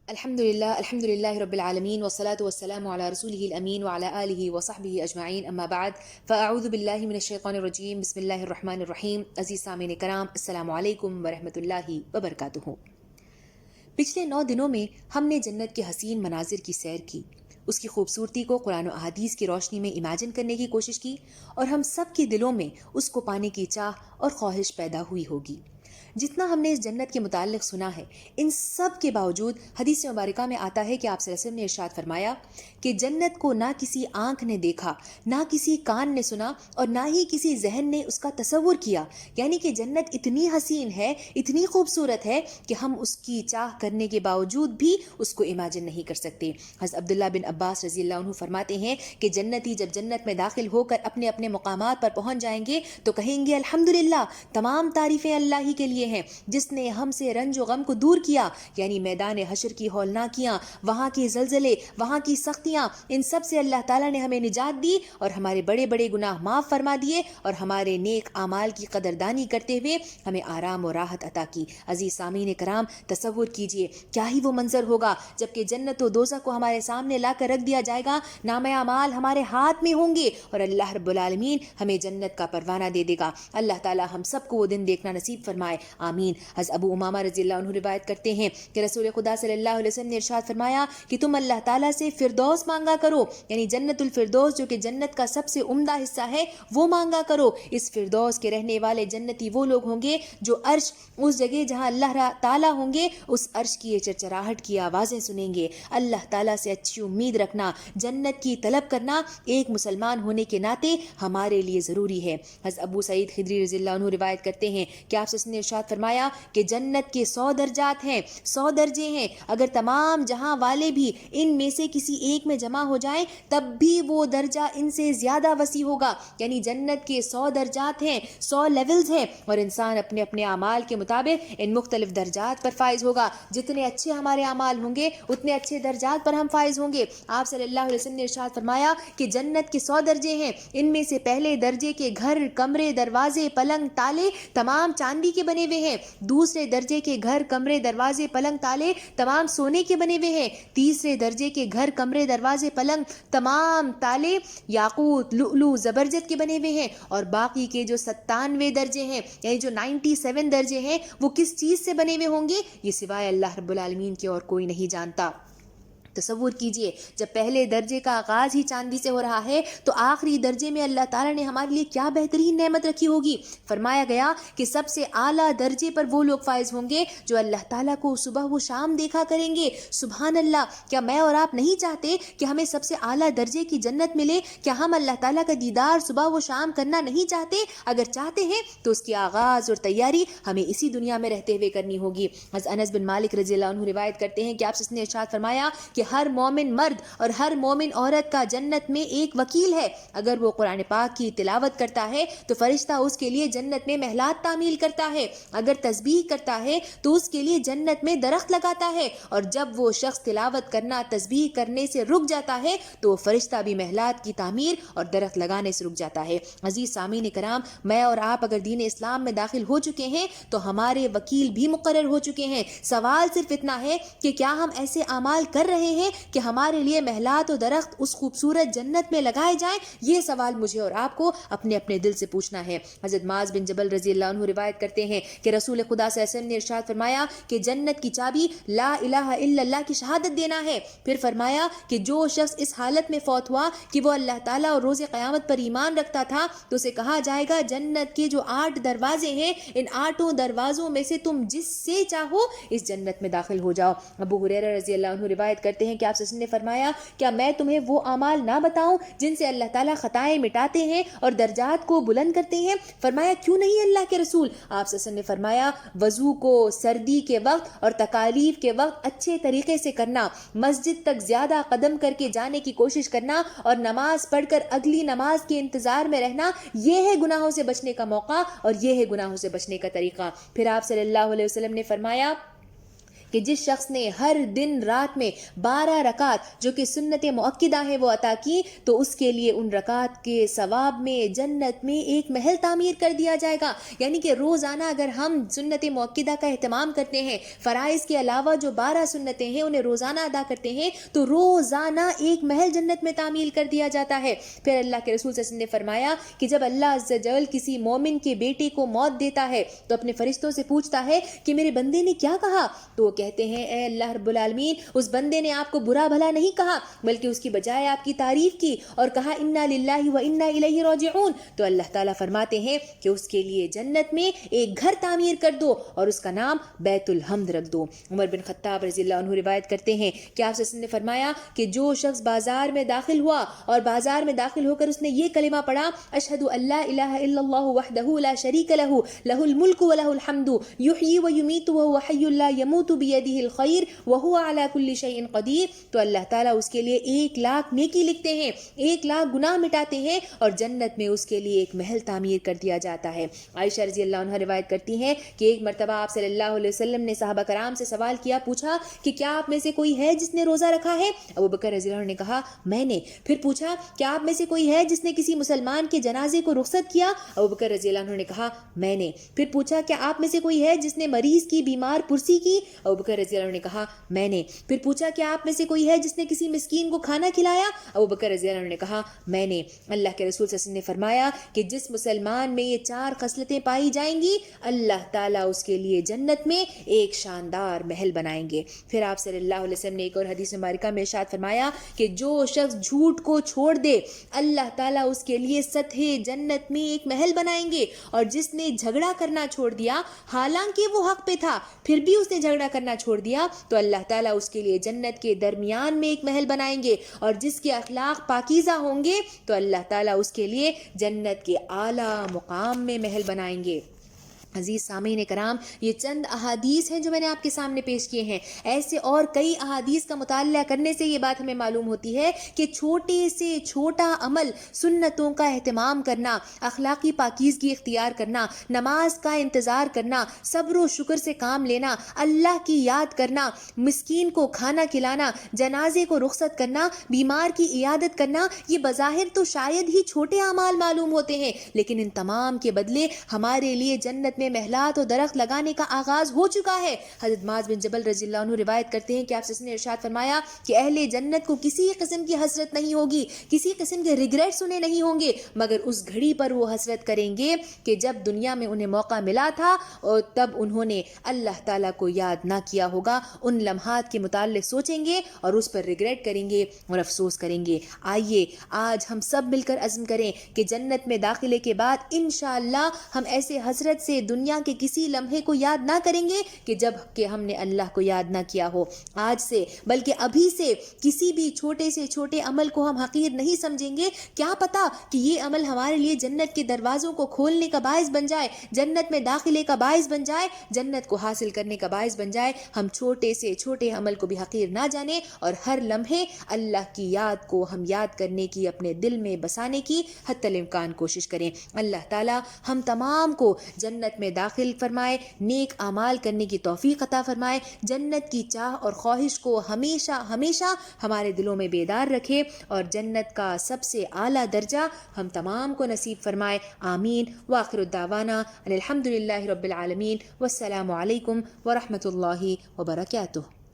الحمد لله رب العالمين والصلاة والسلام على رسوله الأمين وعلى آله وصحبه أجمعين أما بعد فأعوذ بالله من الشيطان الرجيم بسم الله الرحمن الرحیم. عزیز سامعین کرام، السلام علیکم ورحمۃ اللہ وبرکاتہ. پچھلے 9 دنوں میں ہم نے جنت کے حسین مناظر کی سیر کی، اس کی خوبصورتی کو قرآن و احادیث کی روشنی میں امیجن کرنے کی کوشش کی، اور ہم سب کے دلوں میں اس کو پانے کی چاہ اور خواہش پیدا ہوئی ہوگی. جتنا ہم نے اس جنت کے متعلق سنا ہے، ان سب کے باوجود حدیث مبارکہ میں آتا ہے کہ آپ صلی اللہ علیہ وسلم نے ارشاد فرمایا کہ جنت کو نہ کسی آنکھ نے دیکھا، نہ کسی کان نے سنا، اور نہ ہی کسی ذہن نے اس کا تصور کیا. یعنی کہ جنت اتنی حسین ہے، اتنی خوبصورت ہے کہ ہم اس کی چاہ کرنے کے باوجود بھی اس کو امیجن نہیں کر سکتے. حضرت عبداللہ بن عباس رضی اللہ عنہ فرماتے ہیں کہ جنتی جب جنت میں داخل ہو کر اپنے اپنے مقامات پر پہنچ جائیں گے تو کہیں گے الحمدللہ، تمام تعریفیں اللہ ہی کے لیے ہیں جس نے ہم سے رنج و غم کو دور کیا. یعنی میدان حشر کی ہولناکیاں، وہاں کے زلزلے، وہاں کی سختیاں، ان سب سے اللہ تعالیٰ نے ہمیں نجات دی اور ہمارے بڑے بڑے گناہ معاف فرما دیے اور ہمارے نیک اعمال کی قدردانی کرتے ہوئے ہمیں آرام و راحت عطا کی. عزیز سامعین کرام، تصور کیجئے کیا ہی وہ منظر ہوگا جب کہ جنت و دوزخ کو ہمارے سامنے لا کر رکھ دیا جائے گا. نام اعمال ہمارے ہاتھ میں ہوں گے اور اللہ رب العالمین ہمیں جنت کا پروانہ دے دے گا. اللہ تعالیٰ ہم سب کو وہ دن دیکھنا نصیب فرمائے، آمین. حضرت ابو امامہ رضی اللہ عنہ روایت کرتے ہیں کہ رسول خدا صلی اللہ علیہ وسلم نے ارشاد فرمایا کہ تم اللہ تعالیٰ سے فردوس مانگا کرو، یعنی جنت الفردوس جو کہ جنت کا سب سے عمدہ حصہ ہے وہ مانگا کرو. اس فردوس کے رہنے والے جنتی وہ لوگ ہوں گے جو عرش، اس جگہ جہاں اللہ تعالیٰ ہوں گے، اس عرش کی چرچراہٹ کی آوازیں سنیں گے. اللہ تعالیٰ سے اچھی امید رکھنا، جنت کی طلب کرنا ایک مسلمان ہونے کے ناطے ہمارے لیے ضروری ہے. حضرت ابو سعید خدری رضی اللہ عنہ روایت کرتے ہیں کہ آپ نے ارشاد فرمایا کہ جنت کے 100 درجات ہیں، 100 درجے ہیں. اگر تمام جہاں والے بھی ان میں سے کسی ایک میں جمع ہو جائیں تب بھی وہ درجہ ان سے زیادہ وسیع ہوگا. یعنی جنت کے 100 درجات ہیں، 100 لیولز ہیں، اور انسان اپنے اپنے اعمال کے مطابق ان مختلف درجات پر فائز ہوگا. جتنے اچھے ہمارے اعمال ہوں گے اتنے اچھے درجات پر ہم فائز ہوں گے. آپ صلی اللہ علیہ وسلم نے ارشاد فرمایا کہ جنت کے 100 درجے ہیں، ان میں سے پہلے درجے کے گھر، کمرے، دروازے، پلنگ، تالے تمام چاندی کے بنے ہوئے ہیں. دوسرے درجے کے گھر، کمرے، دروازے، پلنگ، تالے تمام سونے کے بنے ہوئے ہیں. تیسرے درجے کے گھر، کمرے، دروازے، پلنگ، تمام تالے یاقوت، لؤلؤ، زبرجد کے بنے ہوئے ہیں. اور باقی کے جو 97 درجے ہیں، یعنی جو 97 درجے ہیں، وہ کس چیز سے بنے ہوئے ہوں گے یہ سوائے اللہ رب العالمین کے اور کوئی نہیں جانتا. تصور کیجئے جب پہلے درجے کا آغاز ہی چاندی سے ہو رہا ہے تو آخری درجے میں اللہ تعالیٰ نے ہمارے لیے کیا بہترین نعمت رکھی ہوگی. فرمایا گیا کہ سب سے اعلیٰ درجے پر وہ لوگ فائز ہوں گے جو اللہ تعالیٰ کو صبح و شام دیکھا کریں گے. سبحان اللہ، کیا میں اور آپ نہیں چاہتے کہ ہمیں سب سے اعلیٰ درجے کی جنت ملے؟ کیا ہم اللہ تعالیٰ کا دیدار صبح و شام کرنا نہیں چاہتے؟ اگر چاہتے ہیں تو اس کی آغاز اور تیاری ہمیں اسی دنیا میں رہتے ہوئے کرنی ہوگی. حضرت انس بن مالک رضی اللہ عنہ روایت کرتے ہیں کہ آپ نے ارشاد فرمایا کہ ہر مومن مرد اور ہر مومن عورت کا جنت میں ایک وکیل ہے. اگر وہ قرآن پاک کی تلاوت کرتا ہے تو فرشتہ اس کے لیے جنت میں محلات تعمیل کرتا ہے. اگر تسبیح کرتا ہے تو اس کے لیے جنت میں درخت لگاتا ہے. اور جب وہ شخص تلاوت کرنا، تسبیح کرنے سے رک جاتا ہے تو وہ فرشتہ بھی محلات کی تعمیر اور درخت لگانے سے رک جاتا ہے. عزیز سامعین کرام، میں اور آپ اگر دین اسلام میں داخل ہو چکے ہیں تو ہمارے وکیل بھی مقرر ہو چکے ہیں. سوال صرف اتنا ہے کہ کیا ہم ایسے اعمال کر رہے ہیں کہ ہمارے لیے محلات و درخت اس خوبصورت جنت میں لگائے جائیں؟ یہ سوال مجھے اور آپ کو اپنے اپنے دل سے پوچھنا ہے. حضرت معاذ بن جبل رضی اللہ عنہ روایت کرتے ہیں کہ رسول خدا صلی اللہ علیہ وسلم نے ارشاد فرمایا کہ جنت کی چابی لا الہ الا اللہ کی شہادت دینا ہے. پھر فرمایا کہ جو شخص اس حالت میں فوت ہوا کہ وہ اللہ تعالیٰ اور روز قیامت پر ایمان رکھتا تھا تو اسے کہا جائے گا جنت کے جو 8 دروازے ہیں، ان 8 دروازوں میں سے تم جس سے چاہو اس جنت میں داخل ہو جاؤ. ابو ہریرہ رضی اللہ عنہ روایت کرتے ہیں کہ آپ نے فرمایا کیا میں تمہیں وہ اعمال نہ بتاؤں جن سے اللہ تعالیٰ خطائیں مٹاتے ہیں اور درجات کو بلند کرتے ہیں؟ فرمایا کیوں نہیں اللہ کے رسول. آپ نے فرمایا وضو کو سردی کے وقت اور تکالیف کے وقت اچھے طریقے سے کرنا، مسجد تک زیادہ قدم کر کے جانے کی کوشش کرنا اور نماز پڑھ کر اگلی نماز کے انتظار میں رہنا، یہ ہے گناہوں سے بچنے کا موقع اور یہ ہے گناہوں سے بچنے کا طریقہ. پھر آپ صلی اللہ علیہ وسلم نے فرمایا کہ جس شخص نے ہر دن رات میں 12 رکعت جو کہ سنت مؤکدہ ہیں وہ عطا کی تو اس کے لیے ان رکعت کے ثواب میں جنت میں ایک محل تعمیر کر دیا جائے گا. یعنی کہ روزانہ اگر ہم سنت مؤکدہ کا اہتمام کرتے ہیں، فرائض کے علاوہ جو 12 سنتیں ہیں انہیں روزانہ ادا کرتے ہیں تو روزانہ ایک محل جنت میں تعمیر کر دیا جاتا ہے. پھر اللہ کے رسول صلی اللہ علیہ وسلم نے فرمایا کہ جب اللہ عز و جل کسی مومن کے بیٹے کو موت دیتا ہے تو اپنے فرشتوں سے پوچھتا ہے کہ میرے بندے نے کیا کہا، تو وہ کہتے ہیں اے اللہ رب العالمین اس بندے نے آپ کو برا بھلا نہیں کہا بلکہ اس کی بجائے آپ کی تعریف کی اور کہا انا للہ و انا الیہ راجعون. تو اللہ تعالیٰ فرماتے ہیں کہ اس کے لیے جنت میں ایک گھر تعمیر کر دو اور اس کا نام بیت الحمد رکھ دو. عمر بن خطاب رضی اللہ عنہ روایت کرتے ہیں کہ آپ صلی اللہ علیہ وسلم نے فرمایا کہ جو شخص بازار میں داخل ہوا اور بازار میں داخل ہو کر اس نے یہ کلمہ پڑھا اشہد ان لا الہ الا اللہ وحدہ لا شریک لہ لہ الملک و لہ الحمد یحیی و یمیت وہو حی لا یموت بیدہ الخیر وہو علی کل شیء قدیر، تو اللہ تعالیٰ اس کے لیے 1,00,000 نیکی لکھتے ہیں، 1,00,000 گناہ مٹاتے ہیں اور جنت میں اس کے لیے ایک محل تعمیر کر دیا جاتا ہے. عائشہ رضی اللہ عنہ روایت کرتی ہیں کہ ایک مرتبہ آپ صلی اللہ علیہ وسلم نے صحابہ کرام سے سوال کیا، پوچھا کہ کیا آپ میں سے کوئی ہے جس نے روزہ رکھا ہے؟ ابو بکر رضی اللہ عنہ نے کہا میں نے. پھر پوچھا کیا آپ میں سے کوئی ہے جس نے کسی مسلمان کے جنازے کو رخصت کیا؟ ابو بکر رضی اللہ عنہ نے کہا میں نے. پھر پوچھا کیا آپ میں سے کوئی ہے جس نے مریض کی بیمار پرسی کی؟ ابو بکر رضی اللہ عنہ نے کہا میں نے. پھر پوچھا کیا آپ میں سے کوئی ہے جس نے کسی مسکین کو کھانا کھلایا؟ ابو بکر رضی اللہ عنہ نے کہا میں نے. اللہ کے رسول صلی اللہ علیہ وسلم نے فرمایا کہ جس مسلمان میں یہ 4 خصلتیں پائی جائیں گی اللہ تعالیٰ اس کے لیے جنت میں ایک شاندار محل بنائیں گے. پھر آپ صلی اللہ علیہ وسلم نے ایک اور حدیث مبارکہ میں ارشاد فرمایا کہ جو شخص جھوٹ کو چھوڑ دے اللہ تعالیٰ اس کے لیے سطح جنت میں ایک محل بنائیں گے، اور جس نے جھگڑا کرنا چھوڑ دیا حالانکہ وہ حق پہ تھا پھر بھی اس نے جھگڑا کرنا چھوڑ دیا تو اللہ تعالیٰ اس کے لیے جنت کے درمیان میں ایک محل بنائیں گے، اور جس کے اخلاق پاکیزہ ہوں گے تو اللہ تعالیٰ اس کے لیے جنت کے اعلیٰ مقام میں محل بنائیں گے. عزیز سامعین کرام، یہ چند احادیث ہیں جو میں نے آپ کے سامنے پیش کیے ہیں. ایسے اور کئی احادیث کا مطالعہ کرنے سے یہ بات ہمیں معلوم ہوتی ہے کہ چھوٹے سے چھوٹا عمل، سنتوں کا اہتمام کرنا، اخلاقی پاکیزگی اختیار کرنا، نماز کا انتظار کرنا، صبر و شکر سے کام لینا، اللہ کی یاد کرنا، مسکین کو کھانا کھلانا، جنازے کو رخصت کرنا، بیمار کی عیادت کرنا، یہ بظاہر تو شاید ہی چھوٹے اعمال معلوم ہوتے ہیں لیکن ان تمام کے بدلے ہمارے لیے جنت میں محلات اور درخت لگانے کا آغاز ہو چکا ہے. حضرت معاذ بن جبل رضی اللہ عنہ روایت کرتے ہیں کہ آپ نے ارشاد فرمایا کہ اہل جنت کو کسی قسم کی حسرت نہیں ہوگی، کسی قسم کے ریگریٹس انہیں نہیں ہوں گے، مگر اس گھڑی پر وہ حسرت کریں گے کہ جب دنیا میں انہیں موقع ملا تھا اور تب انہوں نے اللہ تعالیٰ کو یاد نہ کیا ہوگا. ان لمحات کے متعلق سوچیں گے اور اس پر ریگریٹ کریں گے اور افسوس کریں گے. آئیے آج ہم سب مل کر عزم کریں کہ جنت میں داخلے کے بعد انشاءاللہ ہم ایسے حسرت سے دنیا کے کسی لمحے کو یاد نہ کریں گے کہ جب کہ ہم نے اللہ کو یاد نہ کیا ہو. آج سے بلکہ ابھی سے کسی بھی چھوٹے سے چھوٹے عمل کو ہم حقیر نہیں سمجھیں گے. کیا پتا کہ یہ عمل ہمارے لیے جنت کے دروازوں کو کھولنے کا باعث بن جائے، جنت میں داخلے کا باعث بن جائے، جنت کو حاصل کرنے کا باعث بن جائے. ہم چھوٹے سے چھوٹے عمل کو بھی حقیر نہ جانیں اور ہر لمحے اللہ کی یاد کو ہم یاد کرنے کی، اپنے دل میں بسانے کی حتی الامکان کوشش کریں. اللہ تعالی ہم تمام کو جنت میں داخل فرمائے، نیک اعمال کرنے کی توفیق عطا فرمائے، جنت کی چاہ اور خواہش کو ہمیشہ ہمیشہ ہمارے دلوں میں بیدار رکھے اور جنت کا سب سے اعلیٰ درجہ ہم تمام کو نصیب فرمائے. آمین. وآخر الدعوانا ان الحمد للہ رب العالمین والسلام علیکم ورحمۃ اللہ وبرکاتہ.